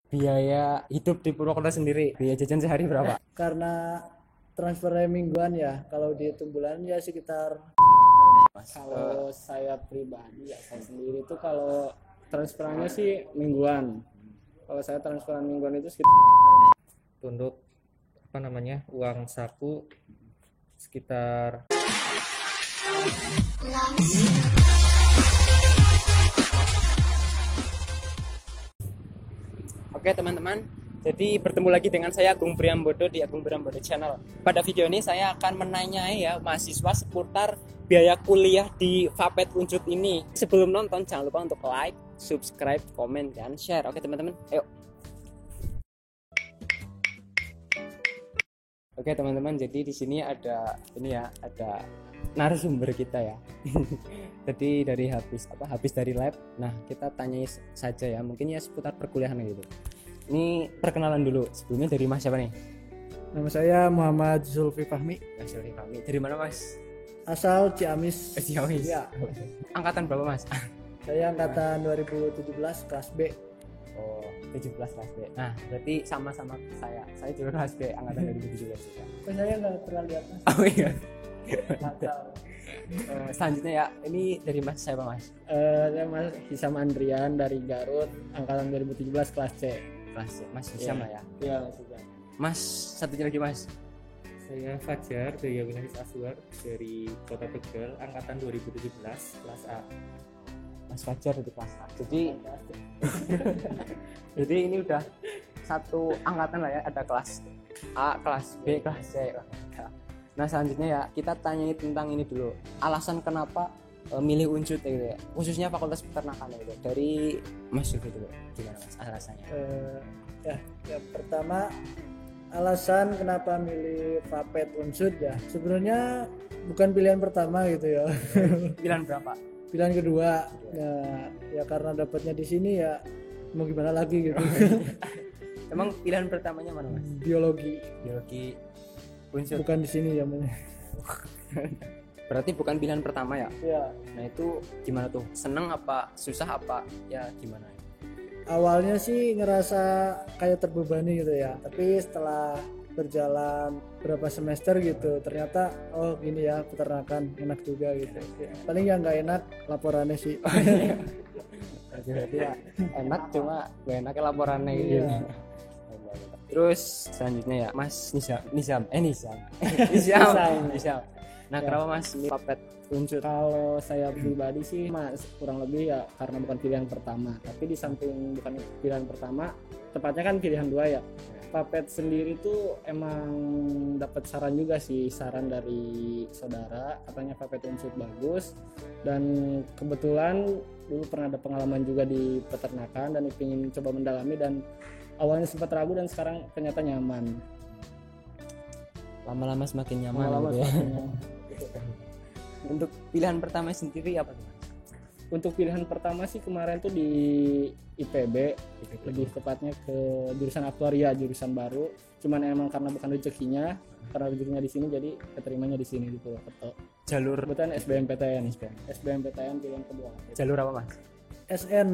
Biaya hidup di Purwokerto sendiri, biaya jajan sehari berapa? Karena transfernya mingguan ya, kalau dihitung bulan ya sekitar. Mas, Kalau saya pribadi ya saya sendiri tuh kalau transferannya sih mingguan. Kalau saya transferan mingguan itu sekitar. Untuk uang saku sekitar. Oke teman-teman, jadi bertemu lagi dengan saya Agung Priambodo di Agung Priambodo Channel. Pada video ini saya akan menanyai ya mahasiswa seputar biaya kuliah di Vapet Unsud ini. Sebelum nonton jangan lupa untuk like, subscribe, komen, dan share. Oke teman-teman, ayo. Oke teman-teman, jadi di sini ada narasumber kita ya. Jadi dari habis dari lab. Nah, kita tanyai saja ya, mungkin ya seputar perkuliahan gitu. Ini perkenalan dulu. Sebelumnya dari Mas siapa nih? Nama saya Muhammad Zulfi Fahmi, Mas Yuli Fahmi. Dari mana Mas? asal Ciamis. Ciamis. Ya, Angkatan berapa Mas? saya angkatan 2017 kelas B. Oh, 17 kelas B. Nah, berarti sama-sama saya. Saya juga kelas B angkatan 2017 juga. Kok saya nggak pernah lihat Mas? Oh iya. Nakal. Selanjutnya ya, ini dari Mas siapa Mas? Saya Mas Hisam Andrian dari Garut, angkatan 2017 kelas C. Kelas C. Mas Hisham lah ya. Iya Mas Hisam. Mas, satunya lagi Mas. Saya Fajar dari Yawinasis Aswar dari Kota Tegal, angkatan 2017 kelas A. Mas Fajar di kelas A. Jadi ini udah satu angkatan lah ya, ada kelas A, kelas B, kelas C. Nah selanjutnya ya kita tanya tentang ini dulu, alasan kenapa milih Unsud ya, gitu ya, khususnya Fakultas Peternakan ya, gitu. Dari Mas Yudi dulu, gimana Mas alasannya? Ya pertama alasan kenapa milih Vapet Unsud ya sebenarnya bukan pilihan pertama gitu ya. Pilihan berapa? Pilihan kedua ya karena dapatnya di sini ya mau gimana lagi gitu. Emang pilihan pertamanya mana Mas? Biologi Unsud. bukan di sini ya. Berarti bukan pilihan pertama ya? Ya Nah itu gimana tuh? Seneng apa susah apa ya gimana? awalnya sih ngerasa kayak terbebani gitu ya, tapi setelah berjalan berapa semester gitu ternyata oh gini ya peternakan enak juga gitu. Paling yang nggak enak laporannya sih. Berarti ya enak cuma gak enaknya laporannya gitu. Iya. Terus selanjutnya ya Mas Nizam. Nah kenapa Mas milih Vapet Unsud? Kalau saya pribadi sih Mas kurang lebih ya karena bukan pilihan pertama, tapi di samping bukan pilihan pertama tepatnya kan pilihan dua ya. Vapet sendiri tuh emang dapat saran juga sih, saran dari saudara katanya Vapet Unsud bagus, dan kebetulan dulu pernah ada pengalaman juga di peternakan dan ingin coba mendalami, dan awalnya sempat ragu dan sekarang ternyata nyaman. Lama-lama semakin nyaman Lama-lama gitu ya. semakin nyaman. Untuk pilihan pertama sendiri apa tuh Mas? Untuk pilihan pertama sih kemarin tuh di IPB, lebih tepatnya ke jurusan aktuaria, jurusan baru. Cuman emang karena bukan rezekinya, karena rezekinya di sini jadi keterimanya di sini di Purwokerto. Jalur Kebetulan SBMPTN pilihan kedua. jalur apa Mas? SN.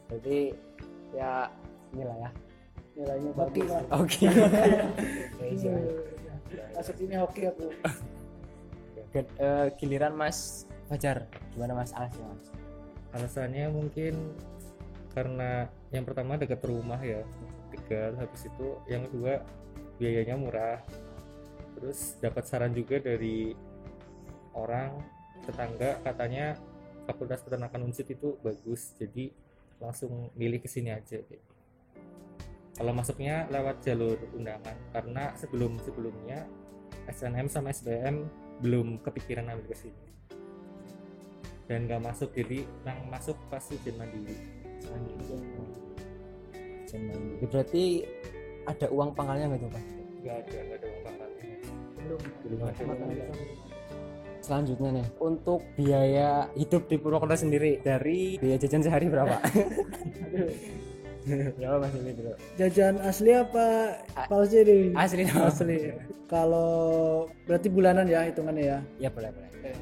Berarti ya inilah ya. Nilainya bagus lah. Oke. Masuk ini hoki aku. Giliran Mas Fajar, gimana Mas alasannya Mas? Alasannya mungkin karena yang pertama dekat rumah ya, Tegal. Habis itu yang kedua biayanya murah. Terus dapat saran juga dari orang tetangga, katanya Fakultas Peternakan Unsud itu bagus, jadi langsung milih kesini aja gitu. Kalau masuknya lewat jalur undangan, karena sebelumnya SNM sama SBM belum kepikiran ambil ke sini dan nggak masuk, jadi yang masuk pasti ujian mandiri. Berarti ada uang pangkalnya nggak tuh Pak? Nggak ada uang pangkalnya. Belum ada. Selanjutnya nih, untuk biaya hidup di Purwokerto sendiri, dari biaya jajan sehari berapa? Berapa Mas ini dulu? Jajan asli apa palsu nih? Asli. Kalau berarti bulanan ya hitungannya ya. Ya boleh.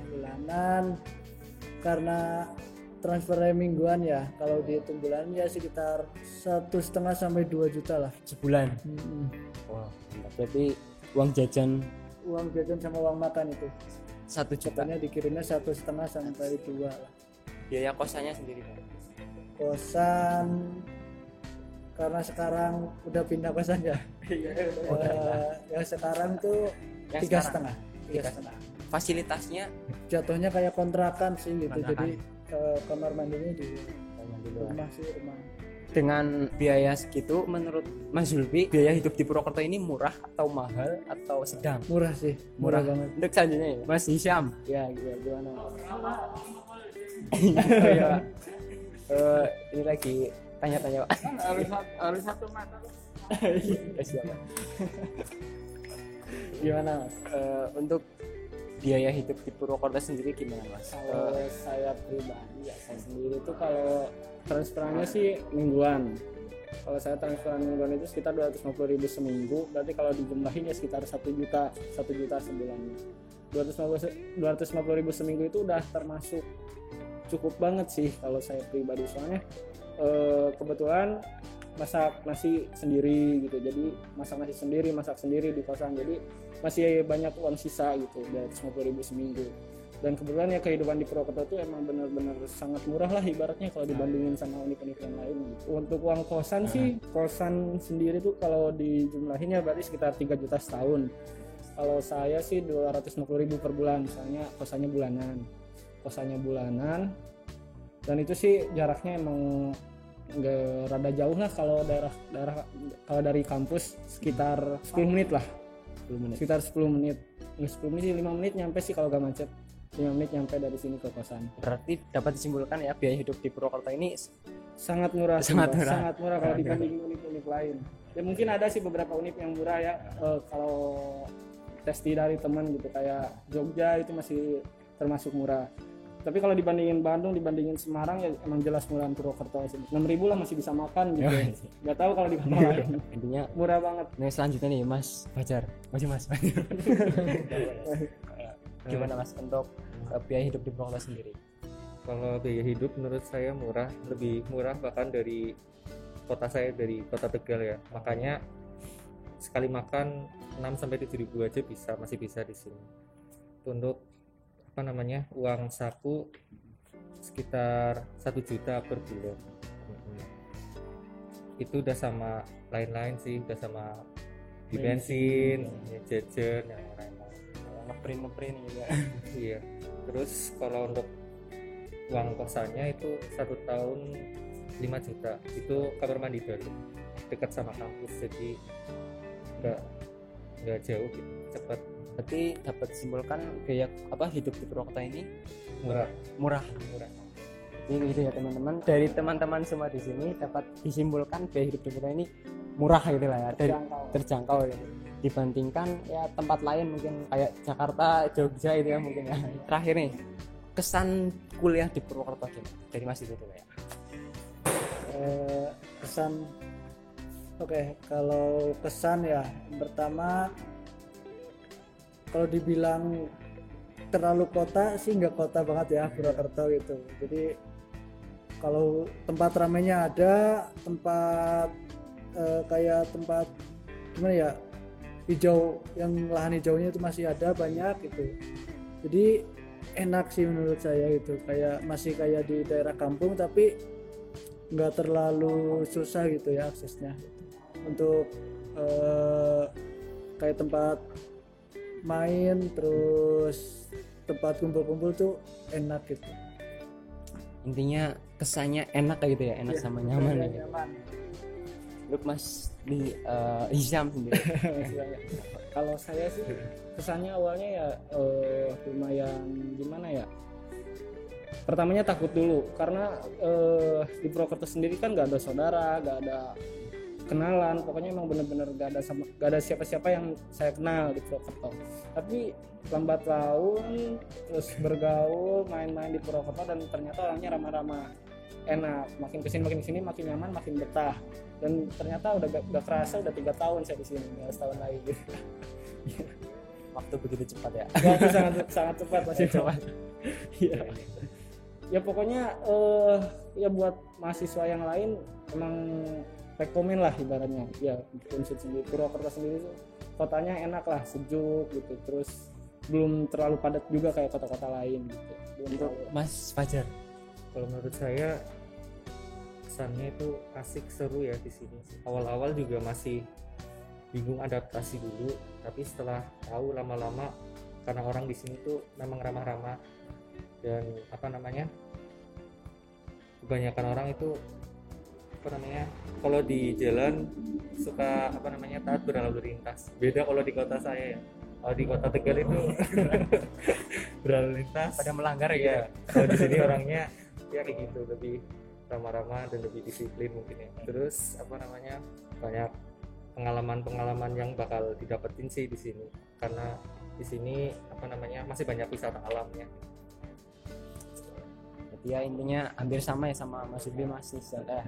Bulanan karena transfernya mingguan ya, kalau dihitung bulan ya sekitar 1,5 sampai 2 juta lah sebulan. Hmm. Wah, mantap. Berarti uang jajan Uang jajan sama uang makan itu 1 juta. katanya dikirimnya 1,5 sampai 2 lah. Biaya kosannya sendiri Pak. Kosan karena sekarang udah pindah kosan ya. Yang sekarang tuh Yang 3,5. sekarang? 3,5. Fasilitasnya Jatuhnya kayak kontrakan sih gitu. Kontrakan. Jadi kamar mandinya di rumah sih, rumah. dengan biaya segitu, menurut Mas Zulfi biaya hidup di Purwokerto ini murah atau mahal atau sedang? Murah sih, Murah banget. Untuk selanjutnya ya Mas Hisham. Ya, gimana? Oh, ya. Ini lagi tanya-tanya Pak. Harus satu mata. Ya, siapa? Gimana Mas? Untuk biaya hidup di Purwokerto sendiri gimana Mas? Kalau saya pribadi ya, saya sendiri tuh kalau transferannya sih mingguan. Kalau saya transferan mingguan itu sekitar 250.000 seminggu, berarti kalau dijumlahin ya sekitar 1 juta sebulannya. 250.000 seminggu itu udah termasuk cukup banget sih kalau saya pribadi, soalnya kebetulan masak nasi sendiri gitu, jadi masak sendiri di kosan, jadi masih banyak uang sisa gitu, 250.000 seminggu. Dan kebetulan ya kehidupan di Purwokerto itu emang benar-benar sangat murah lah ibaratnya kalau dibandingin sama unik-unik yang lain gitu. Untuk uang kosan sih, kosan sendiri tuh kalau dijumlahin ya berarti sekitar 3 juta setahun. Kalau saya sih 250.000 per bulan, misalnya kosannya bulanan, dan itu sih jaraknya emang nggak rada jauh lah, kalau kalau dari kampus sekitar 10 menit lah, 10 menit. Sekitar 10 menit, nggak 10 menit sih, 5 menit nyampe sih kalau gak macet. 5 menit nyampe dari sini ke kosan. Berarti dapat disimpulkan ya biaya hidup di Purwokerto ini Sangat murah kalau dibandingin unit-unit lain. Ya mungkin ada sih beberapa unit yang murah ya, kalau testi dari teman gitu kayak Jogja itu masih termasuk murah. Tapi kalau dibandingin Bandung, dibandingin Semarang ya emang jelas murahan Purwokerto sih. 6.000 lah masih bisa makan gitu. Gak tahu kalau di kota lain. intinya Murah banget. Nah selanjutnya nih Mas Fajar. Mas. Gimana Mas untuk biaya hidup di Purwokerto sendiri? Kalau biaya hidup menurut saya murah, lebih murah bahkan dari kota saya, dari kota Tegal ya. Makanya sekali makan 6 sampai 7 ribu aja masih bisa di sini. Untuk uang saku sekitar 1 juta per bulan. Itu udah sama lain-lain sih, udah sama di bensin, jajan, yang lain-lain. Ngeprint gitu ya. Iya. Terus kalau untuk uang kosannya itu 1 tahun 5 juta. Itu kamar mandi baru, dekat sama kampus, jadi nggak jauh gitu, cepat. Berarti dapat disimpulkan biaya hidup di Purwokerto ini murah. Jadi gitu ya teman-teman. Dari teman-teman semua di sini dapat disimpulkan biaya hidup di Purwokerto ini murah gitu lah ya, terjangkau gitu. Dibandingkan ya tempat lain mungkin kayak Jakarta, Jogja itu ya mungkin ya. Terakhir nih, kesan kuliah di Purwokerto dari Mas itu ya. Kesan, kalau kesan ya pertama, kalau dibilang terlalu kota sih nggak kota banget ya Purwokerto gitu. Jadi kalau tempat ramainya ada, tempat kayak tempat gimana ya, hijau, yang lahan hijaunya itu masih ada banyak gitu. Jadi enak sih menurut saya gitu, kayak masih kayak di daerah kampung tapi nggak terlalu susah gitu ya aksesnya. Untuk kayak tempat main, terus tempat kumpul-kumpul tuh enak gitu. Intinya kesannya enak gitu ya, enak sama nyaman ya. Nyaman. Untuk Mas di Hisham sendiri. Kalau saya sih kesannya awalnya ya lumayan gimana ya, pertamanya takut dulu karena di Purwokerto sendiri kan gak ada saudara, gak ada kenalan, pokoknya emang bener-bener gak ada siapa-siapa yang saya kenal di Purwokerto. Tapi lambat laun terus bergaul, main-main di Purwokerto, dan ternyata orangnya ramah-ramah, enak. Makin kesini makin nyaman, makin betah. Dan ternyata udah kerasa udah 3 tahun saya di sini, nggak setahun lagi gitu. Waktu begitu cepat ya. Waktu sangat cepat, masih cepat. Iya. Ya pokoknya ya buat mahasiswa yang lain emang rekomen lah ibaratnya. Ya Unsur sendiri, Purwokerto sendiri tuh kotanya enak lah, sejuk gitu, terus belum terlalu padat juga kayak kota-kota lain gitu. Belum Untuk terlalu. Mas Fajar. Kalau menurut saya kesannya itu asik, seru ya di sini. Awal-awal juga masih bingung adaptasi dulu, tapi setelah tahu lama-lama karena orang di sini tuh memang ramah-ramah dan kebanyakan orang itu kalau di jalan suka taat berlalu lintas. Beda kalau di kota saya ya. Kalau di kota Tegal itu berlalu lintas Pada melanggar ya. Kalau di sini orangnya ya kayak gitu, lebih ramah-ramah dan lebih disiplin mungkin ya. Terus banyak pengalaman yang bakal didapetin sih di sini, karena di sini masih banyak wisata alamnya. Jadi ya intinya hampir sama ya sama Mas Ubi, Mas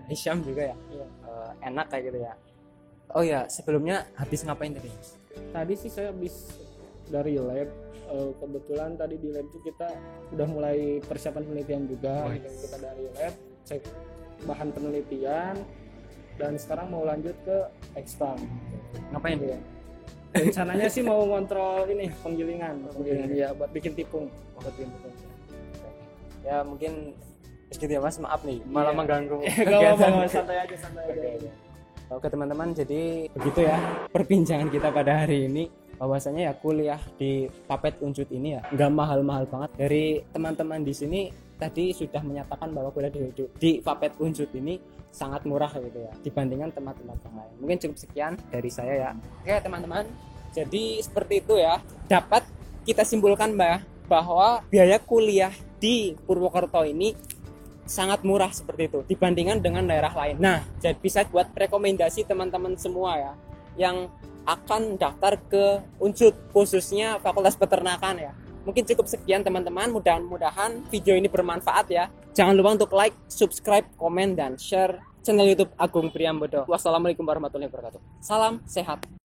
Hisham juga ya. Iya. Enak kayak gitu ya. Oh ya, sebelumnya habis ngapain tadi? Tadi sih saya habis dari lab, kebetulan tadi di lab itu kita udah mulai persiapan penelitian juga. Nice. Kita dari lab cek bahan penelitian dan sekarang mau lanjut ke expand. Ngapain? Ya. Rencananya sih mau ngontrol ini penggilingan ya, buat bikin tipung. Ya mungkin segitu ya Mas, maaf nih malah Iya. mengganggu Gak apa-apa, santai aja. Oke teman-teman, jadi begitu ya perbincangan kita pada hari ini, bahwasanya ya kuliah di Papet Uncut ini ya nggak mahal-mahal banget. Dari teman-teman di sini tadi sudah menyatakan bahwa kuliah di Papet Uncut ini sangat murah gitu ya dibandingkan teman-teman yang lain. Mungkin cukup sekian dari saya ya. Oke teman-teman, jadi seperti itu ya, dapat kita simpulkan bahwa biaya kuliah di Purwokerto ini sangat murah seperti itu dibandingkan dengan daerah lain. Nah, jadi bisa buat rekomendasi teman-teman semua ya yang akan daftar ke Uncut, khususnya Fakultas Peternakan ya. Mungkin cukup sekian teman-teman, mudah-mudahan video ini bermanfaat ya. Jangan lupa untuk like, subscribe, komen, dan share channel YouTube Agung Priambodo. Wassalamualaikum warahmatullahi wabarakatuh. Salam sehat.